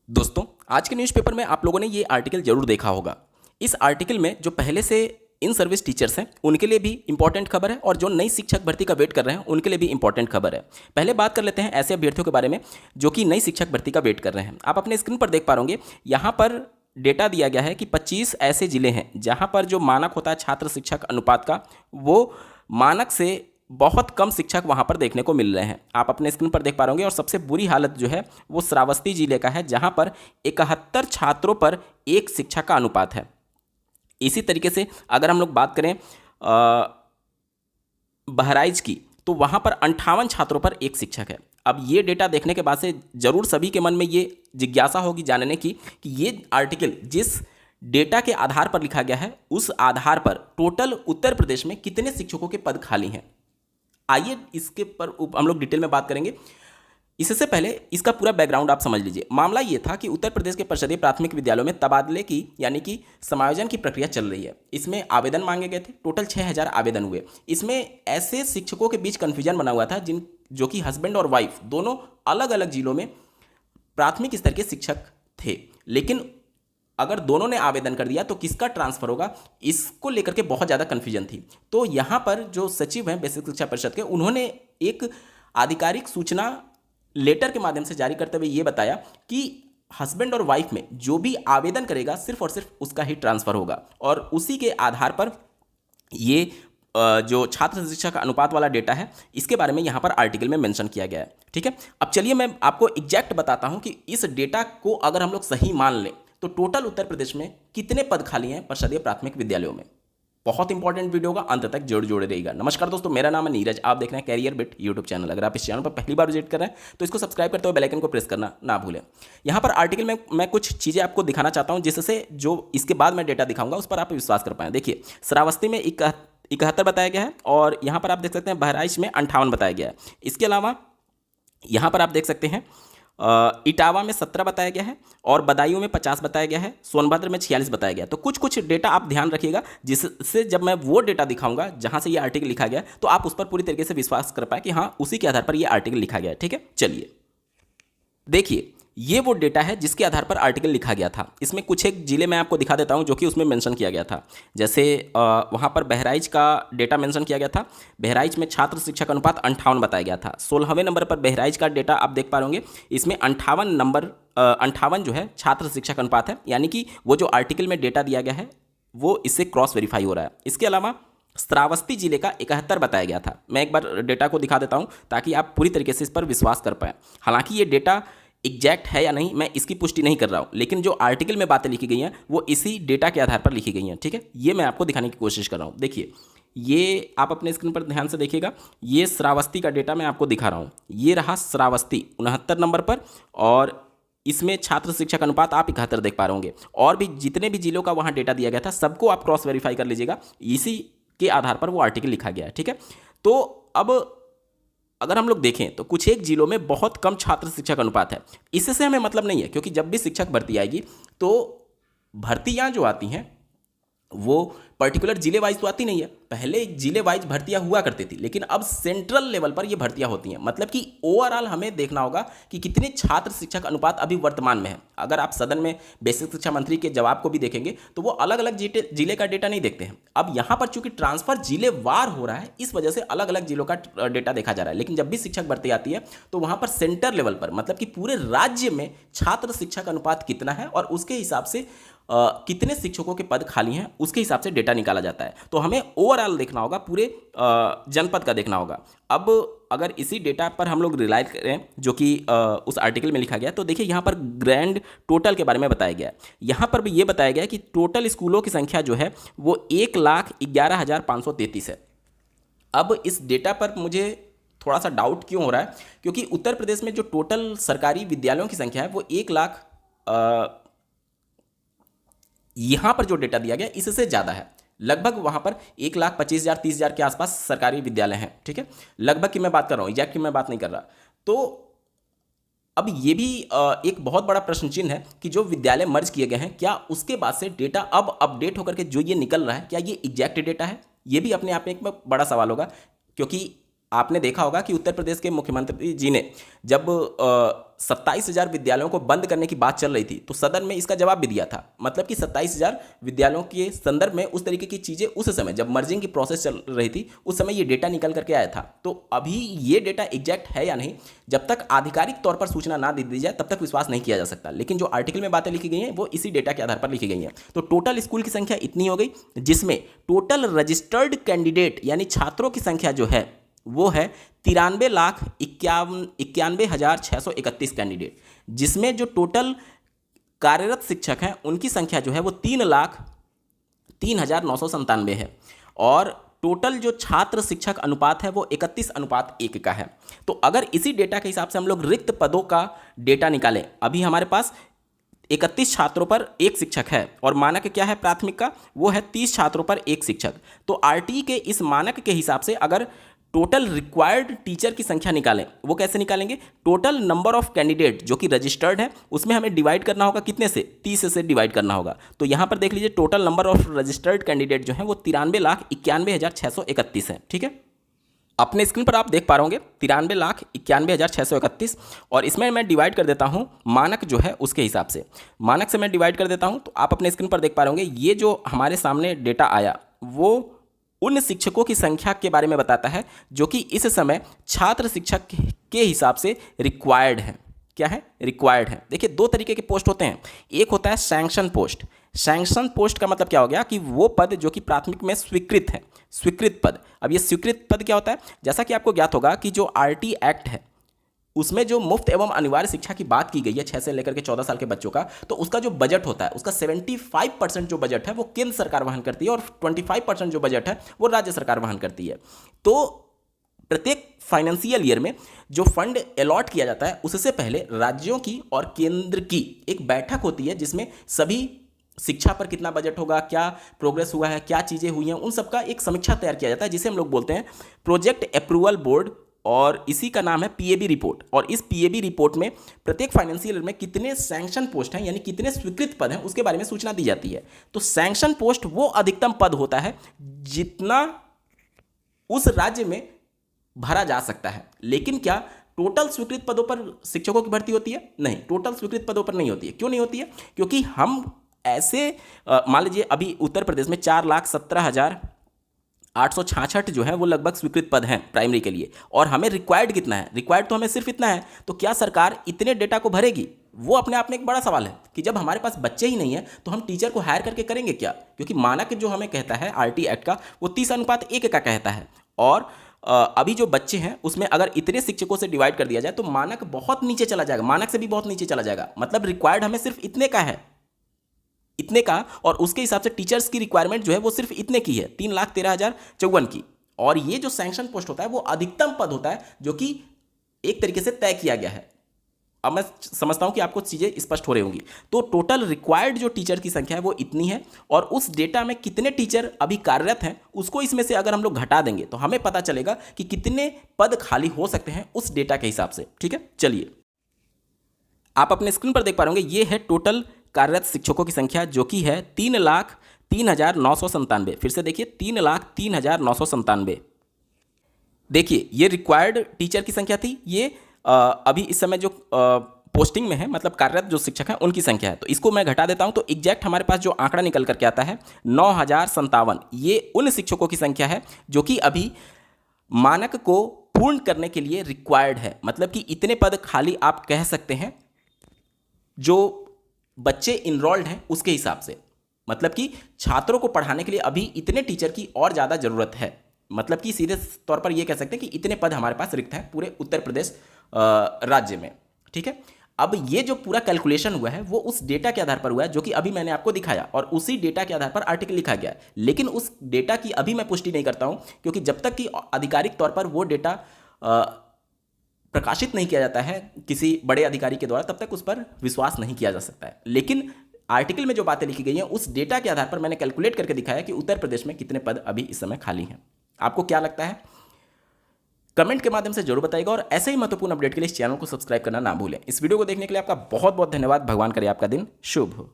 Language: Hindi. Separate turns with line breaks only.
दोस्तों, आज के न्यूज़पेपर में आप लोगों ने ये आर्टिकल जरूर देखा होगा। इस आर्टिकल में जो पहले से इन सर्विस टीचर्स हैं उनके लिए भी इंपॉर्टेंट खबर है और जो नई शिक्षक भर्ती का वेट कर रहे हैं उनके लिए भी इंपॉर्टेंट खबर है। पहले बात कर लेते हैं ऐसे अभ्यर्थियों के बारे में जो कि नई शिक्षक भर्ती का वेट कर रहे हैं। आप अपने स्क्रीन पर देख पा होंगे, यहाँ पर डेटा दिया गया है कि 25 ऐसे जिले हैं जहाँ पर जो मानक होता है छात्र शिक्षक अनुपात का, वो मानक से बहुत कम शिक्षक वहाँ पर देखने को मिल रहे हैं। आप अपने स्क्रीन पर देख पा होंगे और सबसे बुरी हालत जो है वो श्रावस्ती जिले का है, जहाँ पर 71 छात्रों पर एक शिक्षक का अनुपात है। इसी तरीके से अगर हम लोग बात करें बहराइच की, तो वहाँ पर 58 छात्रों पर एक शिक्षक है। अब ये डेटा देखने के बाद से जरूर सभी के मन में ये जिज्ञासा होगी जानने की कि ये आर्टिकल जिस डेटा के आधार पर लिखा गया है उस आधार पर टोटल उत्तर प्रदेश में कितने शिक्षकों के पद खाली हैं। आइए इसके पर हम लोग डिटेल में बात करेंगे। इससे पहले इसका पूरा बैकग्राउंड आप समझ लीजिए। मामला ये था कि उत्तर प्रदेश के परिषदीय प्राथमिक विद्यालयों में तबादले की यानी कि समायोजन की प्रक्रिया चल रही है। इसमें आवेदन मांगे गए थे, टोटल 6000 आवेदन हुए। इसमें ऐसे शिक्षकों के बीच कन्फ्यूजन बना हुआ था जो कि हस्बैंड और वाइफ दोनों अलग अलग जिलों में प्राथमिक स्तर के शिक्षक थे, लेकिन अगर दोनों ने आवेदन कर दिया तो किसका ट्रांसफर होगा, इसको लेकर के बहुत ज़्यादा कन्फ्यूजन थी। तो यहाँ पर जो सचिव हैं बेसिक शिक्षा परिषद के, उन्होंने एक आधिकारिक सूचना लेटर के माध्यम से जारी करते हुए ये बताया कि हस्बैंड और वाइफ में जो भी आवेदन करेगा सिर्फ और सिर्फ उसका ही ट्रांसफर होगा, और उसी के आधार पर ये जो छात्र शिक्षा का अनुपात वाला डेटा है इसके बारे में यहाँ पर आर्टिकल में मेंशन किया गया है। ठीक है, अब चलिए मैं आपको एग्जैक्ट बताता हूँ कि इस डेटा को अगर हम लोग सही मान लें तो टोटल उत्तर प्रदेश में कितने पद खाली हैं परिषदीय प्राथमिक विद्यालयों में। बहुत इंपॉर्टेंट वीडियो होगा, अंत तक जोड़े रहेगा। नमस्कार दोस्तों, मेरा नाम है नीरज, आप देख रहे हैं कैरियर बिट यूट्यूब चैनल। अगर आप इस चैनल पर पहली बार विजिट कर रहे हैं तो इसको सब्सक्राइब करते हुए बेल आइकन को प्रेस करना ना भूलें। यहाँ पर आर्टिकल में मैं कुछ चीज़ें आपको दिखाना चाहता हूँ जिससे जो इसके बाद मैं डेटा दिखाऊंगा उस पर आप विश्वास कर पाएँ। देखिए, श्रावस्ती में 71 बताया गया है और यहाँ पर आप देख सकते हैं बहराइच में 58 बताया गया है। इसके अलावा यहाँ पर आप देख सकते हैं इटावा में 17 बताया गया है और बदायूं में 50 बताया गया है, सोनभद्र में 46 बताया गया है। तो कुछ डेटा आप ध्यान रखिएगा जिससे जब मैं वो डेटा दिखाऊंगा जहां से ये आर्टिकल लिखा गया तो आप उस पर पूरी तरीके से विश्वास कर पाए कि हाँ उसी के आधार पर ये आर्टिकल लिखा गया है। ठीक है, चलिए देखिए, ये वो डेटा है जिसके आधार पर आर्टिकल लिखा गया था। इसमें कुछ एक जिले मैं आपको दिखा देता हूं जो कि उसमें मेंशन किया गया था। जैसे वहां पर बहराइच का डेटा मेंशन किया गया था। बहराइच में छात्र शिक्षक अनुपात 58 बताया गया था। 16वें नंबर पर बहराइच का डेटा आप देख पा रहे होंगे, इसमें 58 जो है छात्र शिक्षक अनुपात है, यानी कि वो जो आर्टिकल में डेटा दिया गया है वो इससे क्रॉस वेरीफाई हो रहा है। इसके अलावा श्रावस्ती जिले का 71 बताया गया था। मैं एक बार डेटा को दिखा देता हूं ताकि आप पूरी तरीके से इस पर विश्वास कर पाएँ। हालांकि ये डेटा एग्जैक्ट है या नहीं मैं इसकी पुष्टि नहीं कर रहा हूं, लेकिन जो आर्टिकल में बातें लिखी गई हैं वो इसी डेटा के आधार पर लिखी गई हैं। ठीक है, ये मैं आपको दिखाने की कोशिश कर रहा हूं। देखिए, ये आप अपने स्क्रीन पर ध्यान से देखिएगा, ये श्रावस्ती का डेटा मैं आपको दिखा रहा हूं। ये रहा श्रावस्ती 69 नंबर पर और इसमें छात्र शिक्षक अनुपात आप 71 देख पा रहे होंगे। और भी जितने भी जिलों का वहाँ डेटा दिया गया था सबको आप क्रॉस वेरीफाई कर लीजिएगा, इसी के आधार पर वो आर्टिकल लिखा गया है। ठीक है, तो अब अगर हम लोग देखें तो कुछ एक जिलों में बहुत कम छात्र शिक्षक अनुपात है। इससे हमें मतलब नहीं है, क्योंकि जब भी शिक्षक भर्ती आएगी तो भर्तियां जो आती हैं वो पर्टिकुलर जिले वाइज तो आती नहीं है। पहले जिले वाइज भर्तियां हुआ करती थी, लेकिन अब सेंट्रल लेवल पर ये भर्तियां होती हैं। मतलब कि ओवरऑल हमें देखना होगा कि कितने छात्र शिक्षक अनुपात अभी वर्तमान में है। अगर आप सदन में बेसिक शिक्षा मंत्री के जवाब को भी देखेंगे तो वो अलग अलग जिले का डेटा नहीं देखते हैं। अब यहाँ पर चूंकि ट्रांसफर जिले वार हो रहा है, इस वजह से अलग अलग जिलों का डेटा देखा जा रहा है। लेकिन जब भी शिक्षक भर्ती आती है तो वहाँ पर सेंटर लेवल पर, मतलब कि पूरे राज्य में छात्र शिक्षक अनुपात कितना है और उसके हिसाब से कितने शिक्षकों के पद खाली हैं उसके हिसाब से डेटा निकाला जाता है। तो हमें ओवरऑल देखना होगा, पूरे जनपद का देखना होगा। अब अगर इसी डेटा पर हम लोग रिलाई करें जो कि उस आर्टिकल में लिखा गया, तो देखिए यहाँ पर ग्रैंड टोटल के बारे में बताया गया है। यहाँ पर भी ये बताया गया है कि टोटल स्कूलों की संख्या जो है वो 1,11,533 है। अब इस डेटा पर मुझे थोड़ा सा डाउट क्यों हो रहा है, क्योंकि उत्तर प्रदेश में जो टोटल सरकारी विद्यालयों की संख्या है वो 1 लाख, यहाँ पर जो डेटा दिया गया इससे ज़्यादा है। लगभग वहाँ पर 1,25,000 30,000 के आसपास सरकारी विद्यालय हैं। ठीक है, लगभग की मैं बात कर रहा हूँ, एग्जैक्ट की मैं बात नहीं कर रहा। तो अब ये भी एक बहुत बड़ा प्रश्न चिन्ह है कि जो विद्यालय मर्ज किए गए हैं क्या उसके बाद से डेटा अब अपडेट होकर के जो ये निकल रहा है क्या ये एग्जैक्ट डेटा है, ये भी अपने आप में एक बड़ा सवाल होगा। क्योंकि आपने देखा होगा कि उत्तर प्रदेश के मुख्यमंत्री जी ने जब 27,000 विद्यालयों को बंद करने की बात चल रही थी तो सदन में इसका जवाब भी दिया था। मतलब कि 27,000 विद्यालयों के संदर्भ में उस तरीके की चीज़ें उस समय जब मर्जिंग की प्रोसेस चल रही थी उस समय ये डेटा निकल करके आया था। तो अभी ये डेटा एग्जैक्ट है या नहीं, जब तक आधिकारिक तौर पर सूचना ना दे दी जाए तब तक विश्वास नहीं किया जा सकता। लेकिन जो आर्टिकल में बातें लिखी गई हैं वो इसी डेटा के आधार पर लिखी गई हैं। तो टोटल स्कूल की संख्या इतनी हो गई, जिसमें टोटल रजिस्टर्ड कैंडिडेट यानी छात्रों की संख्या जो है वो है 93,91,631 कैंडिडेट, जिसमें जो टोटल कार्यरत शिक्षक हैं उनकी संख्या जो है वो 3,03,997 है, और टोटल जो छात्र शिक्षक अनुपात है वो 31:1 का है। तो अगर इसी डेटा के हिसाब से हम लोग रिक्त पदों का डेटा निकालें, अभी हमारे पास 31 छात्रों पर एक शिक्षक है और मानक क्या है प्राथमिक का, वो है 30 छात्रों पर एक शिक्षक। तो आरटी के इस मानक के हिसाब से अगर टोटल रिक्वायर्ड टीचर की संख्या निकालें, वो कैसे निकालेंगे, टोटल नंबर ऑफ कैंडिडेट जो कि रजिस्टर्ड है उसमें हमें डिवाइड करना होगा, कितने से, 30 से डिवाइड करना होगा। तो यहाँ पर देख लीजिए total number of registered candidate जो है वो 93,91,631 है। ठीक है, अपने स्क्रीन पर आप देख पा रहे होंगे 93,91,631, और इसमें मैं डिवाइड कर देता हूँ मानक जो है उसके हिसाब से। मानक से मैं डिवाइड कर देता हूँ तो आप अपने स्क्रीन पर देख पा रहे होंगे ये जो हमारे सामने डेटा आया वो उन शिक्षकों की संख्या के बारे में बताता है जो कि इस समय छात्र शिक्षक के हिसाब से रिक्वायर्ड है। क्या है, रिक्वायर्ड है। देखिए दो तरीके के पोस्ट होते हैं, एक होता है सैंक्शन पोस्ट। सैंक्शन पोस्ट का मतलब क्या हो गया कि वो पद जो कि प्राथमिक में स्वीकृत है, स्वीकृत पद। अब ये स्वीकृत पद क्या होता है, जैसा कि आपको ज्ञात होगा कि जो आरटी एक्ट है उसमें जो मुफ्त एवं अनिवार्य शिक्षा की बात की गई है 6 से लेकर के 14 साल के बच्चों का, तो उसका जो बजट होता है उसका 75% जो बजट है वो केंद्र सरकार वहन करती है और 25% जो बजट है वो राज्य सरकार वहन करती है। तो प्रत्येक फाइनेंशियल ईयर में जो फंड अलॉट किया जाता है उससे पहले राज्यों की और केंद्र की एक बैठक होती है जिसमें सभी शिक्षा पर कितना बजट होगा, क्या प्रोग्रेस हुआ है, क्या चीज़ें हुई हैं, उन सबका एक समीक्षा तैयार किया जाता है जिसे हम लोग बोलते हैं प्रोजेक्ट अप्रूवल बोर्ड, और इसी का नाम है पीएबी रिपोर्ट। और इस पीएबी रिपोर्ट में प्रत्येक फाइनेंशियल ईयर में कितने सैंक्शन पोस्ट हैं यानी कितने स्वीकृत पद हैं उसके बारे में सूचना दी जाती है। तो सैंक्शन पोस्ट वो अधिकतम पद होता है जितना उस राज्य में भरा जा सकता है। लेकिन क्या टोटल स्वीकृत पदों पर शिक्षकों की भर्ती होती है? नहीं, टोटल स्वीकृत पदों पर नहीं होती है। क्यों नहीं होती है? क्योंकि हम ऐसे मान लीजिए अभी उत्तर प्रदेश में 4,17,866 जो है वो लगभग स्वीकृत पद हैं प्राइमरी के लिए, और हमें रिक्वायर्ड कितना है, रिक्वायर्ड तो हमें सिर्फ इतना है। तो क्या सरकार इतने डेटा को भरेगी? वो अपने आप में एक बड़ा सवाल है कि जब हमारे पास बच्चे ही नहीं है तो हम टीचर को हायर करके करेंगे क्या? क्योंकि मानक जो हमें कहता है आरटी एक्ट का वो 30:1 का कहता है, और अभी जो बच्चे हैं उसमें अगर इतने शिक्षकों से डिवाइड कर दिया जाए तो मानक बहुत नीचे चला जाएगा, मानक से भी बहुत नीचे चला जाएगा। मतलब रिक्वायर्ड हमें सिर्फ इतने का है, इतने का, और उसके हिसाब से टीचर्स की रिक्वायरमेंट जो है वो सिर्फ इतने की है, 3,13,054 की। और ये जो सैंक्शन पोस्ट होता है वो अधिकतम पद होता है जो कि एक तरीके से तय किया गया है। अब मैं समझता हूं कि आपको चीज़ें स्पष्ट हो रही होंगी। तो टोटल रिक्वायर्ड जो टीचर की संख्या है वो इतनी है, और उस डेटा में कितने टीचर अभी कार्यरत हैं उसको इसमें से अगर हम लोग घटा देंगे तो हमें पता चलेगा कि कितने पद खाली हो सकते हैं उस डेटा के हिसाब से। ठीक है, चलिए आप अपने स्क्रीन पर देख पा रहे होंगे ये है टोटल कार्यरत शिक्षकों की संख्या जो कि है 3,03,997। फिर से देखिए 3,03,997। देखिए ये रिक्वायर्ड टीचर की संख्या थी, ये अभी इस समय जो पोस्टिंग में है मतलब कार्यरत जो शिक्षक हैं उनकी संख्या है। तो इसको मैं घटा देता हूं तो एग्जैक्ट हमारे पास जो आंकड़ा निकल करके आता है 9,057। ये उन शिक्षकों की संख्या है जो कि अभी मानक को पूर्ण करने के लिए रिक्वायर्ड है। मतलब कि इतने पद खाली आप कह सकते हैं जो बच्चे इनरोल्ड हैं उसके हिसाब से। मतलब कि छात्रों को पढ़ाने के लिए अभी इतने टीचर की और ज़्यादा ज़रूरत है। मतलब कि सीधे तौर पर ये कह सकते हैं कि इतने पद हमारे पास रिक्त हैं पूरे उत्तर प्रदेश राज्य में। ठीक है, अब ये जो पूरा कैलकुलेशन हुआ है वो उस डेटा के आधार पर हुआ है जो कि अभी मैंने आपको दिखाया, और उसी डेटा के आधार पर आर्टिकल लिखा गया है। लेकिन उस डेटा की अभी मैं पुष्टि नहीं करता हूँ क्योंकि जब तक कि आधिकारिक तौर पर वो डेटा प्रकाशित नहीं किया जाता है किसी बड़े अधिकारी के द्वारा तब तक उस पर विश्वास नहीं किया जा सकता है। लेकिन आर्टिकल में जो बातें लिखी गई हैं उस डेटा के आधार पर मैंने कैलकुलेट करके दिखाया कि उत्तर प्रदेश में कितने पद अभी इस समय खाली हैं। आपको क्या लगता है कमेंट के माध्यम से जरूर बताइएगा, और ऐसे ही महत्वपूर्ण अपडेट के लिए इस चैनल को सब्सक्राइब करना ना भूलें। इस वीडियो को देखने के लिए आपका बहुत बहुत धन्यवाद। भगवान करे आपका दिन शुभ हो।